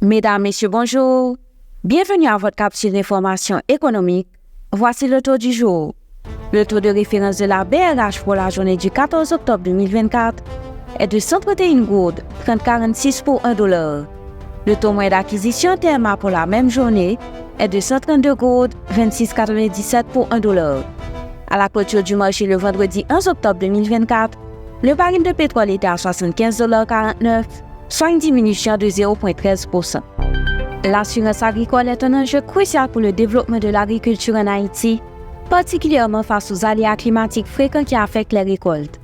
Mesdames, Messieurs, bonjour. Bienvenue à votre capsule d'information économique. Voici le taux du jour. Le taux de référence de la BRH pour la journée du 14 octobre 2024 est de 131,3046 pour $1. Le taux moyen d'acquisition TMA pour la même journée est de 132,2697 pour $1. À la clôture du marché le vendredi 11 octobre 2024, le baril de pétrole était à $75,49, soit une diminution de 0,13%. L'assurance agricole est un enjeu crucial pour le développement de l'agriculture en Haïti, particulièrement face aux aléas climatiques fréquents qui affectent les récoltes.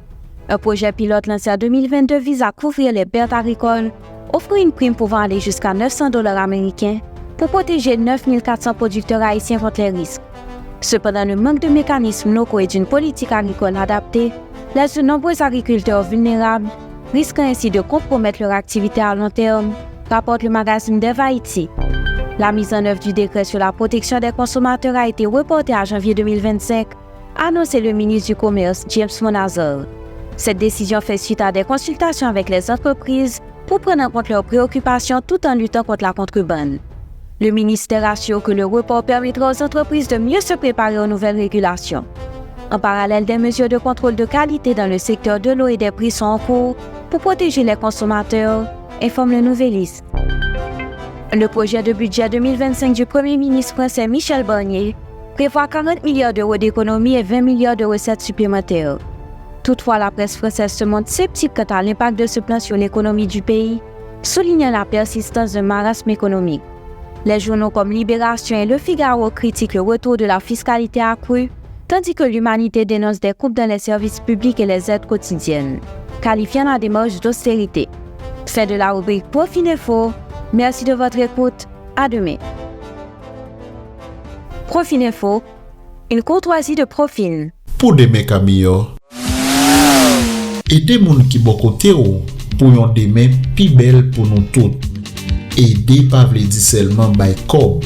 Un projet pilote lancé en 2022 vise à couvrir les pertes agricoles, offrir une prime pouvant aller jusqu'à $900 américains pour protéger 9400 producteurs haïtiens contre les risques. Cependant, le manque de mécanismes locaux et d'une politique agricole adaptée laisse de nombreux agriculteurs vulnérables, risquant ainsi de compromettre leur activité à long terme, rapporte le magazine Dev Haïti. La mise en œuvre du décret sur la protection des consommateurs a été reportée à janvier 2025, a annoncé le ministre du Commerce, James Monazor. Cette décision fait suite à des consultations avec les entreprises pour prendre en compte leurs préoccupations tout en luttant contre la contrebande. Le ministère assure que le report permettra aux entreprises de mieux se préparer aux nouvelles régulations. En parallèle, des mesures de contrôle de qualité dans le secteur de l'eau et des prix sont en cours pour protéger les consommateurs, informe le Nouvelliste. Le projet de budget 2025 du Premier ministre français Michel Barnier prévoit 40 milliards d'euros d'économies et 20 milliards de recettes supplémentaires. Toutefois, la presse française se montre sceptique quant à l'impact de ce plan sur l'économie du pays, soulignant la persistance d'un marasme économique. Les journaux comme Libération et Le Figaro critiquent le retour de la fiscalité accrue, tandis que l'Humanité dénonce des coupes dans les services publics et les aides quotidiennes, qualifiant la démarche d'austérité. Fin de la rubrique Profininfo. Merci de votre écoute. À demain. Profininfo, une courtoisie de Profil. Pour des mecs meilleurs, et des gens qui bon côté pour yon demain plus belle pour nous toutes. Aider pas veut dire seulement by cob.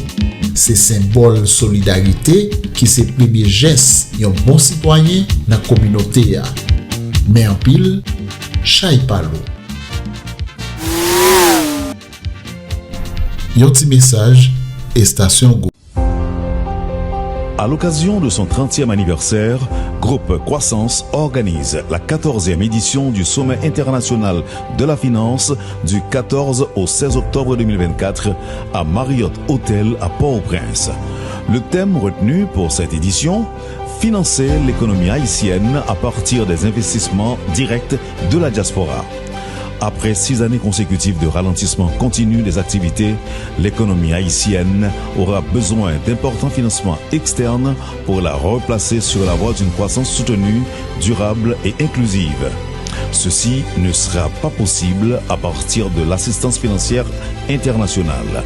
C'est symbole solidarité qui c'est premier geste yon bon citoyen dans la communauté. Mais en pile, chay palo. Yon petit message et Station Go. À l'occasion de son 30e anniversaire, Groupe Croissance organise la 14e édition du Sommet international de la finance du 14 au 16 octobre 2024 à Marriott Hotel à Port-au-Prince. Le thème retenu pour cette édition, financer l'économie haïtienne à partir des investissements directs de la diaspora. Après 6 années consécutives de ralentissement continu des activités, l'économie haïtienne aura besoin d'importants financements externes pour la replacer sur la voie d'une croissance soutenue, durable et inclusive. Ceci ne sera pas possible à partir de l'assistance financière internationale.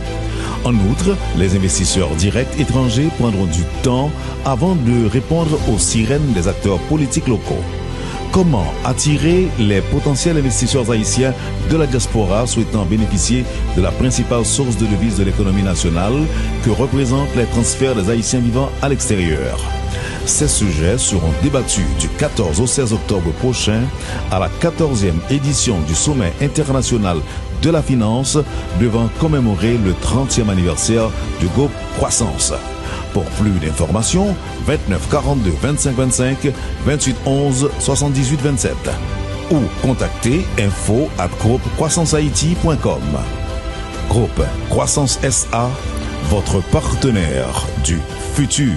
En outre, les investisseurs directs étrangers prendront du temps avant de répondre aux sirènes des acteurs politiques locaux. Comment attirer les potentiels investisseurs haïtiens de la diaspora souhaitant bénéficier de la principale source de devises de l'économie nationale que représentent les transferts des Haïtiens vivant à l'extérieur? Ces sujets seront débattus du 14 au 16 octobre prochain à la 14e édition du Sommet international de la finance devant commémorer le 30e anniversaire du groupe Croissance. Pour plus d'informations, 29 42 25 25 28 11 78 27 ou contactez info@groupecroissancehaïti.com. Groupe Croissance SA, votre partenaire du futur.